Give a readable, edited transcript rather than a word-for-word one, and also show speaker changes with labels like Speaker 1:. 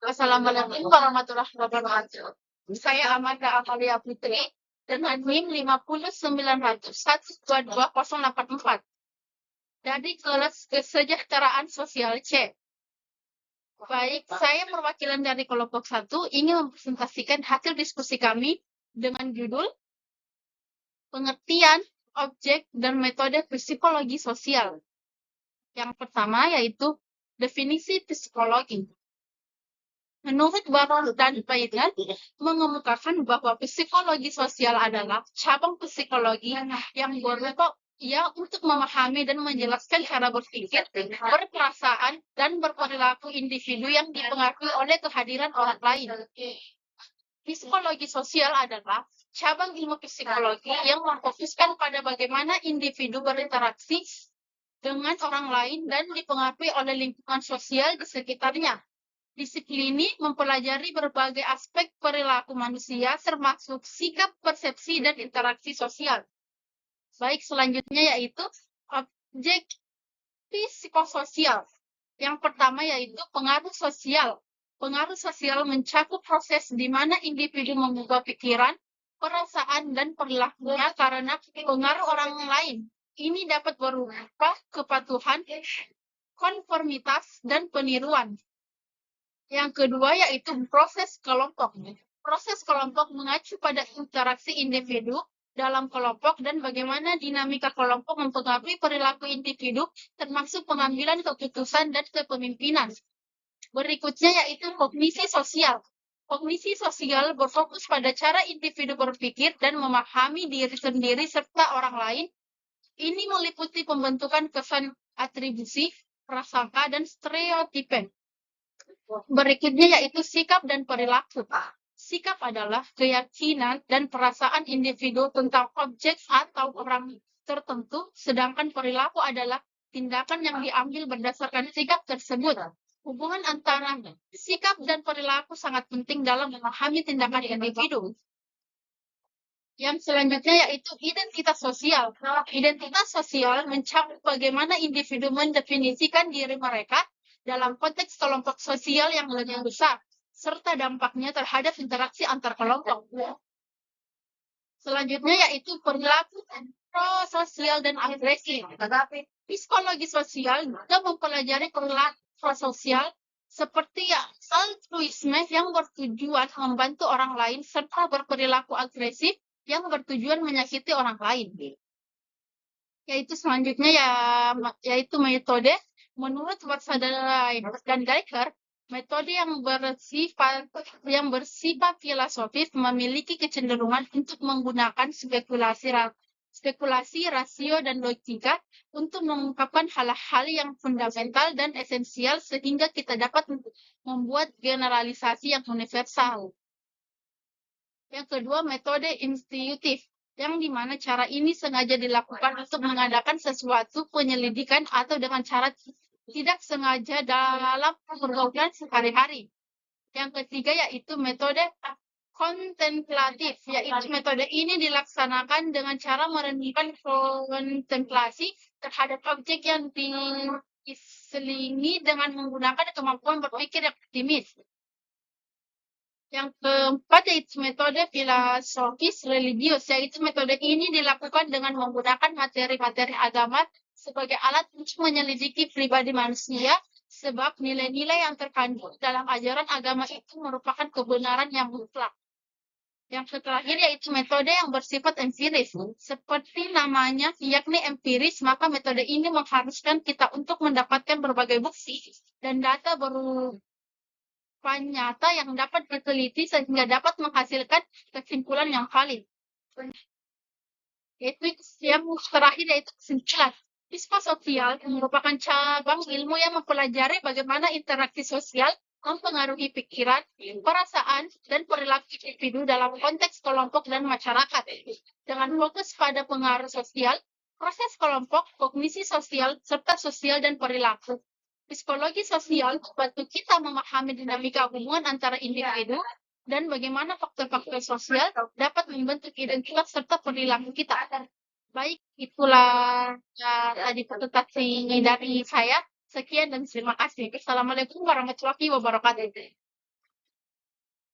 Speaker 1: Assalamualaikum warahmatullahi wabarakatuh. Saya Amanda Amalia Putri dengan NIM 50900122084 dari kelas Kesejahteraan Sosial C. Baik, saya perwakilan dari kelompok 1 ingin mempresentasikan hasil diskusi kami dengan judul Pengertian, Objek, dan Metode Psikologi Sosial. Yang pertama yaitu definisi psikologi. Menurut Baron dan Bainer mengemukakan bahwa psikologi sosial adalah cabang psikologi yang berupaya untuk memahami dan menjelaskan cara berpikir, berperasaan, dan berperilaku individu yang dipengaruhi oleh kehadiran orang lain. Psikologi sosial adalah cabang ilmu psikologi yang memfokuskan pada bagaimana individu berinteraksi dengan orang lain dan dipengaruhi oleh lingkungan sosial di sekitarnya. Disiplin ini mempelajari berbagai aspek perilaku manusia, termasuk sikap, persepsi, dan interaksi sosial. Baik, selanjutnya yaitu objek psikososial. Yang pertama yaitu pengaruh sosial. Pengaruh sosial mencakup proses di mana individu mengubah pikiran, perasaan, dan perilakunya karena pengaruh orang lain. Ini dapat berupa kepatuhan, konformitas, dan peniruan. Yang kedua yaitu proses kelompok. Proses kelompok mengacu pada interaksi individu dalam kelompok dan bagaimana dinamika kelompok mempengaruhi perilaku individu termasuk pengambilan keputusan dan kepemimpinan. Berikutnya yaitu kognisi sosial. Kognisi sosial berfokus pada cara individu berpikir dan memahami diri sendiri serta orang lain. Ini meliputi pembentukan kesan atribusi, prasangka, dan stereotipe. Berikutnya yaitu sikap dan perilaku. Sikap adalah keyakinan dan perasaan individu tentang objek atau orang tertentu, sedangkan perilaku adalah tindakan yang diambil berdasarkan sikap tersebut. Hubungan antara sikap dan perilaku sangat penting dalam memahami tindakan individu. Yang selanjutnya yaitu identitas sosial. Identitas sosial mencakup bagaimana individu mendefinisikan diri mereka dalam konteks kelompok sosial yang lebih besar, serta dampaknya terhadap interaksi antar kelompok. Selanjutnya yaitu perilaku prososial dan agresi. Psikologi sosial juga mempelajari perilaku prososial seperti altruisme yang bertujuan membantu orang lain serta berperilaku agresif yang bertujuan menyakiti orang lain. Yaitu selanjutnya yaitu metode. Menurut Watson dan Geiger, metode yang bersifat filosofis memiliki kecenderungan untuk menggunakan spekulasi, rasio, dan logika untuk mengungkapkan hal-hal yang fundamental dan esensial sehingga kita dapat membuat generalisasi yang universal. Yang kedua, metode intuitif, yang dimana cara ini sengaja dilakukan untuk mengadakan sesuatu penyelidikan atau dengan cara tidak sengaja dalam pergaulan sehari-hari. Yang ketiga yaitu metode kontemplatif, yaitu metode ini dilaksanakan dengan cara merenungkan kontemplasi terhadap objek yang diselingi dengan menggunakan kemampuan berpikir yang optimis. Yang keempat yaitu metode filosofis religius, yaitu metode ini dilakukan dengan menggunakan materi-materi agama sebagai alat untuk menyelidiki pribadi manusia, sebab nilai-nilai yang terkandung dalam ajaran agama itu merupakan kebenaran yang mutlak. Yang terakhir yaitu metode yang bersifat empiris. Seperti namanya, yakni empiris, maka metode ini mengharuskan kita untuk mendapatkan berbagai bukti dan data berupa nyata yang dapat diteliti sehingga dapat menghasilkan kesimpulan yang valid. Yaitu yang terakhir yaitu kesimpulan. Psikososial merupakan cabang ilmu yang mempelajari bagaimana interaksi sosial mempengaruhi pikiran, perasaan, dan perilaku individu dalam konteks kelompok dan masyarakat. Dengan fokus pada pengaruh sosial, proses kelompok, kognisi sosial, serta sosial dan perilaku. Psikologi sosial membantu kita memahami dinamika hubungan antara individu dan bagaimana faktor-faktor sosial dapat membentuk identitas serta perilaku kita. Baik, itulah tadi presentasi dari saya. Sekian dan terima kasih. Assalamualaikum warahmatullahi wabarakatuh.